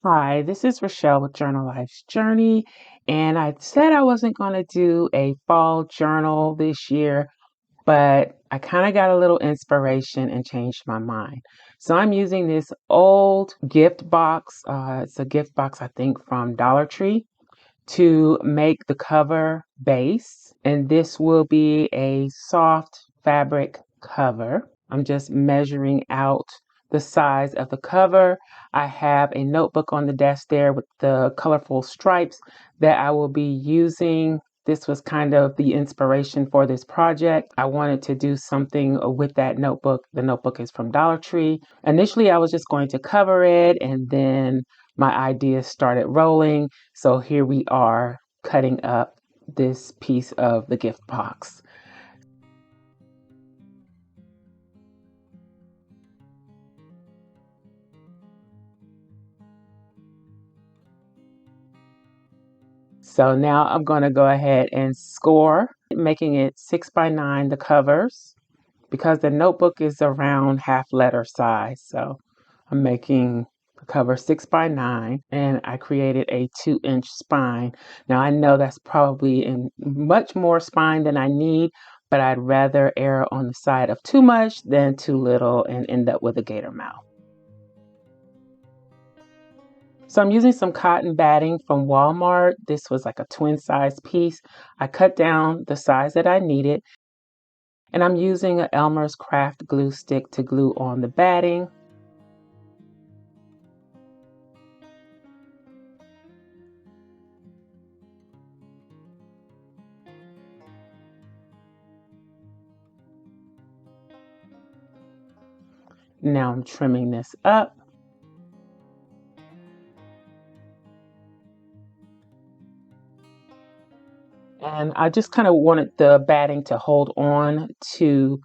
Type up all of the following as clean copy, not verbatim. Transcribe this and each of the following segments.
Hi, this is Rachelle with Journal Life's Journey, and I said I wasn't going to do a fall journal this year, but I kind of got a little inspiration and changed my mind. So I'm using this old gift box. It's a gift box, I think, from Dollar Tree to make the cover base, and this will be a soft fabric cover. I'm just measuring out the size of the cover. I have a notebook on the desk there with the colorful stripes that I will be using. This was kind of the inspiration for this project. I wanted to do something with that notebook. The notebook is from Dollar Tree. Initially, I was just going to cover it, and then my ideas started rolling. So here we are cutting up this piece of the gift box. So now I'm going to go ahead and score, making it 6 by 9, the covers, because the notebook is around half letter size. So I'm making the cover 6 by 9, and I created a 2-inch spine. Now I know that's probably in much more spine than I need, but I'd rather err on the side of too much than too little and end up with a gator mouth. So I'm using some cotton batting from Walmart. This was like a twin size piece. I cut down the size that I needed, and I'm using an Elmer's craft glue stick to glue on the batting. Now I'm trimming this up. And I just kind of wanted the batting to hold on to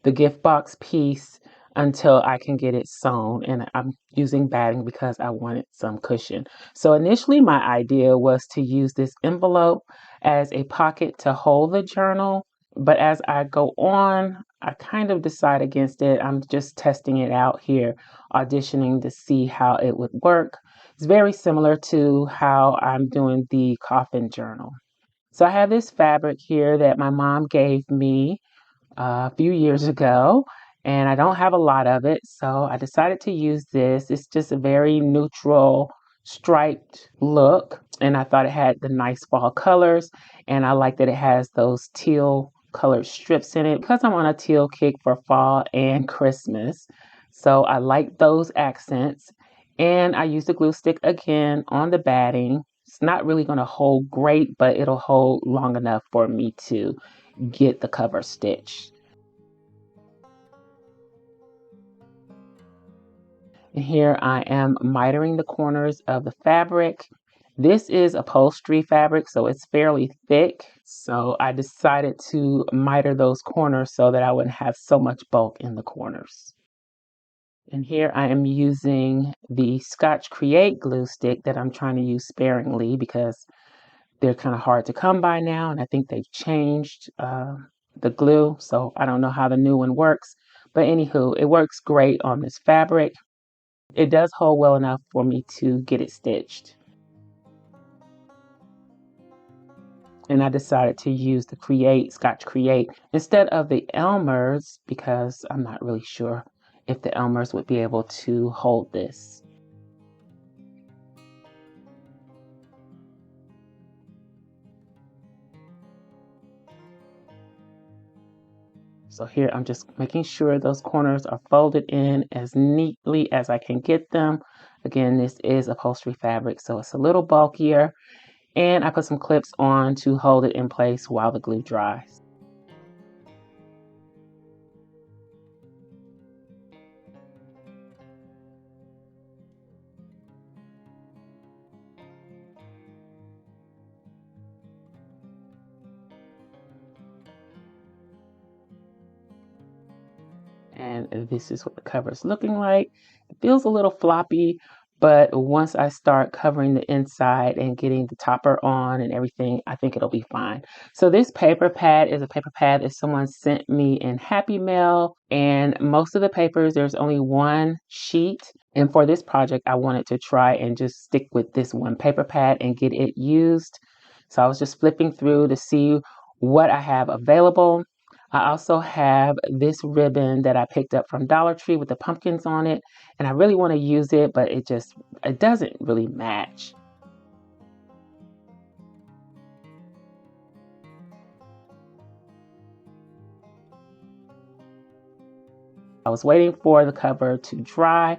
the gift box piece until I can get it sewn. And I'm using batting because I wanted some cushion. So initially my idea was to use this envelope as a pocket to hold the journal. But as I go on, I kind of decide against it. I'm just testing it out here, auditioning to see how it would work. It's very similar to how I'm doing the coffin journal. So I have this fabric here that my mom gave me a few years ago, and I don't have a lot of it. So I decided to use this. It's just a very neutral striped look, and I thought it had the nice fall colors, and I like that it has those teal colored strips in it because I'm on a teal kick for fall and Christmas. So I like those accents. And I used the glue stick again on the batting. It's not really going to hold great, but it'll hold long enough for me to get the cover stitched. And here I am mitering the corners of the fabric. This is upholstery fabric, so it's fairly thick. So I decided to miter those corners so that I wouldn't have so much bulk in the corners. And here I am using the Scotch Create glue stick that I'm trying to use sparingly because they're kind of hard to come by now, and I think they've changed the glue, so I don't know how the new one works. But anywho, it works great on this fabric. It does hold well enough for me to get it stitched. And I decided to use the Scotch Create instead of the Elmer's because I'm not really sure if the Elmer's would be able to hold this. So here I'm just making sure those corners are folded in as neatly as I can get them. Again, this is upholstery fabric, so it's a little bulkier. And I put some clips on to hold it in place while the glue dries. And this is what the cover is looking like. It feels a little floppy, But once I start covering the inside and getting the topper on and everything, I think it'll be fine. So this paper pad is a paper pad that someone sent me in Happy Mail. And most of the papers, there's only one sheet. And for this project, I wanted to try and just stick with this one paper pad and get it used. So I was just flipping through to see what I have available. I also have this ribbon that I picked up from Dollar Tree with the pumpkins on it, and I really want to use it, but it doesn't really match. I was waiting for the cover to dry.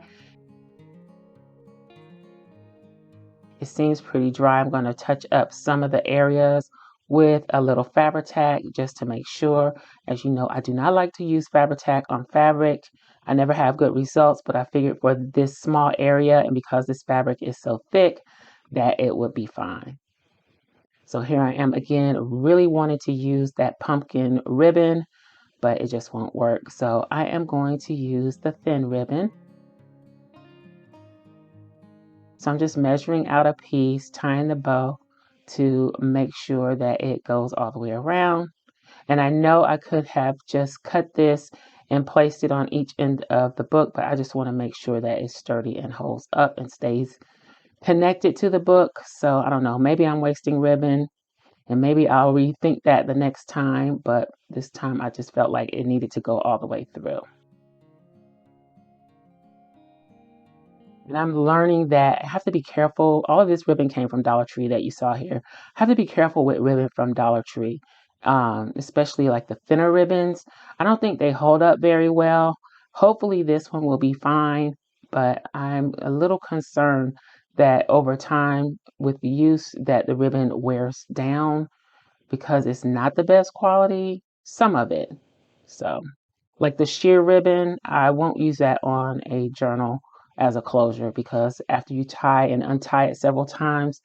It seems pretty dry. I'm going to touch up some of the areas with a little Fabri-Tac just to make sure. As you know, I do not like to use Fabri-Tac on fabric. I never have good results, but I figured for this small area and because this fabric is so thick that it would be fine. So here I am again, really wanted to use that pumpkin ribbon, but it just won't work. So I am going to use the thin ribbon. So I'm just measuring out a piece, tying the bow to make sure that it goes all the way around. And I know I could have just cut this and placed it on each end of the book, but I just want to make sure that it's sturdy and holds up and stays connected to the book. So I don't know, maybe I'm wasting ribbon and maybe I'll rethink that the next time, but this time I just felt like it needed to go all the way through. And I'm learning that I have to be careful. All of this ribbon came from Dollar Tree that you saw here. I have to be careful with ribbon from Dollar Tree, especially like the thinner ribbons. I don't think they hold up very well. Hopefully this one will be fine, but I'm a little concerned that over time with the use that the ribbon wears down because it's not the best quality, some of it. So. Like the sheer ribbon, I won't use that on a journal as a closure because after you tie and untie it several times,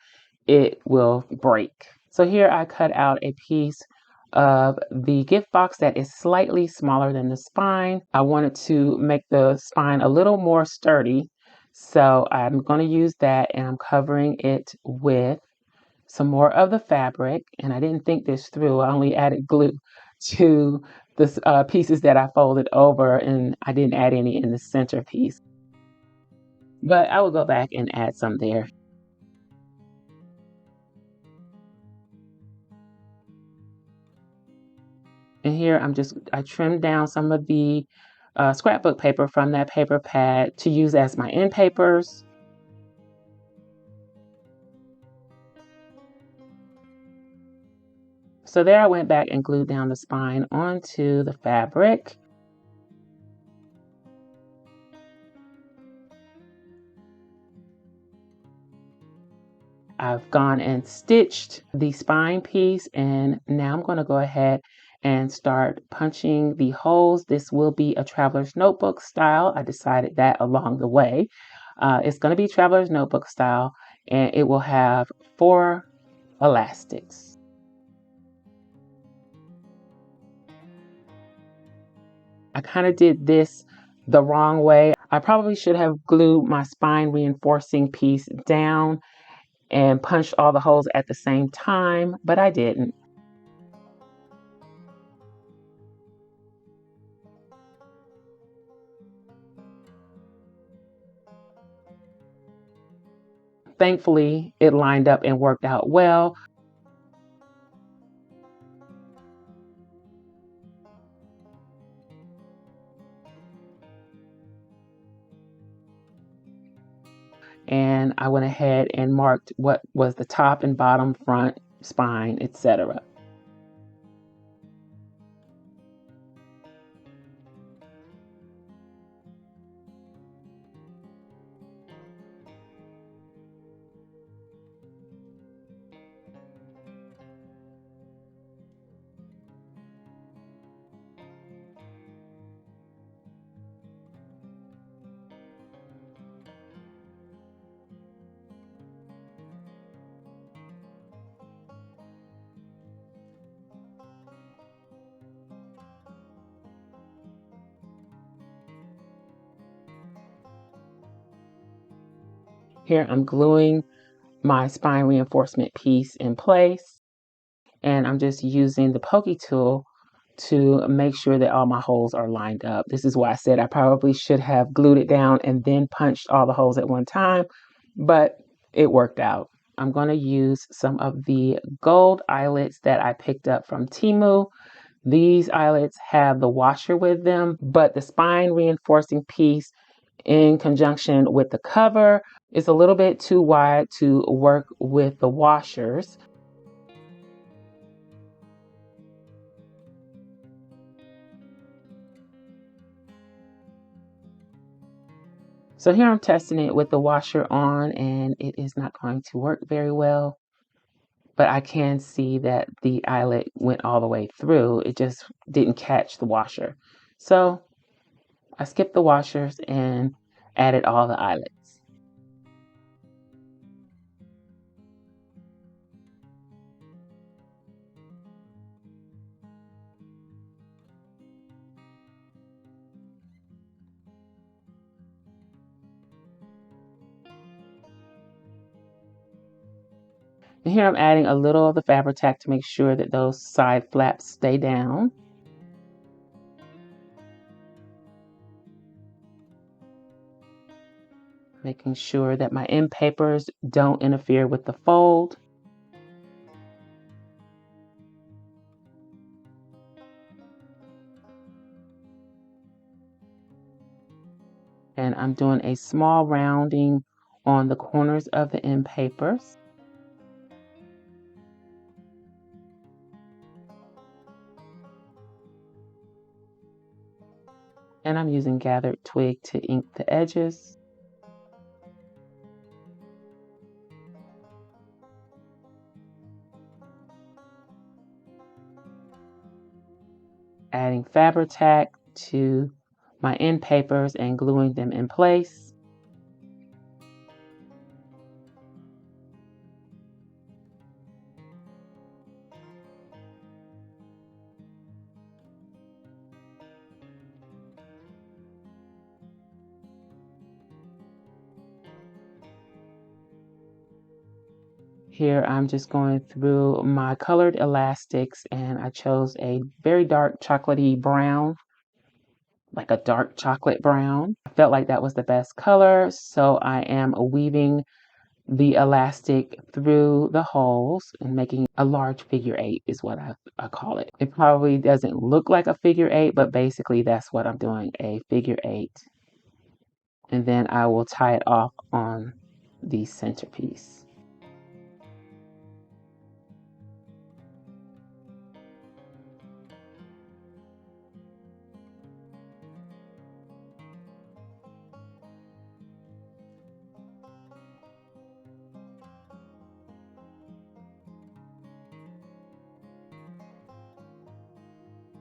it will break. So here I cut out a piece of the gift box that is slightly smaller than the spine. I wanted to make the spine a little more sturdy. So I'm going to use that and I'm covering it with some more of the fabric, and I didn't think this through. I only added glue to the pieces that I folded over, and I didn't add any in the center piece. But I will go back and add some there. And here I trimmed down some of the scrapbook paper from that paper pad to use as my end papers. So there I went back and glued down the spine onto the fabric. I've gone and stitched the spine piece, and now I'm going to go ahead and start punching the holes. This will be a traveler's notebook style. I decided that along the way. It's going to be traveler's notebook style, and it will have 4 elastics. I kind of did this the wrong way. I probably should have glued my spine reinforcing piece down and punched all the holes at the same time, but I didn't. Thankfully, it lined up and worked out well. And I went ahead and marked what was the top and bottom, front, spine, etc. Here I'm gluing my spine reinforcement piece in place, and I'm just using the pokey tool to make sure that all my holes are lined up. This is why I said I probably should have glued it down and then punched all the holes at one time, but it worked out. I'm going to use some of the gold eyelets that I picked up from Temu. These eyelets have the washer with them, but the spine reinforcing piece in conjunction with the cover is a little bit too wide to work with the washers. So here I'm testing it with the washer on, and it is not going to work very well, but I can see that the eyelet went all the way through. It just didn't catch the washer. So I skipped the washers and added all the eyelets. And here I'm adding a little of the Fabri-Tac to make sure that those side flaps stay down. Making sure that my end papers don't interfere with the fold. And I'm doing a small rounding on the corners of the end papers. And I'm using gathered twig to ink the edges. Adding Fabri-Tac to my end papers and gluing them in place. Here I'm just going through my colored elastics, and I chose a very dark chocolatey brown, like a dark chocolate brown. I felt like that was the best color, so I am weaving the elastic through the holes and making a large figure eight is what I call it. It probably doesn't look like a figure eight, but basically that's what I'm doing, a figure eight. And then I will tie it off on the centerpiece.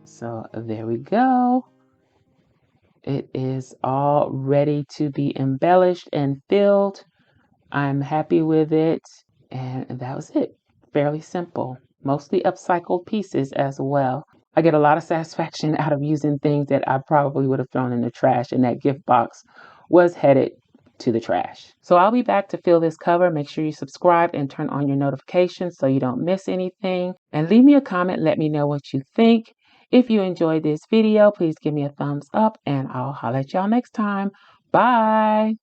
So there we go. It is all ready to be embellished and filled. I'm happy with it, and that was it. Fairly simple, mostly upcycled pieces as well. I get a lot of satisfaction out of using things that I probably would have thrown in the trash, and that gift box was headed to the trash. So I'll be back to fill this cover. Make sure you subscribe and turn on your notifications so you don't miss anything. And leave me a comment. Let me know what you think. If you enjoyed this video, please give me a thumbs up, and I'll holler at y'all next time. Bye.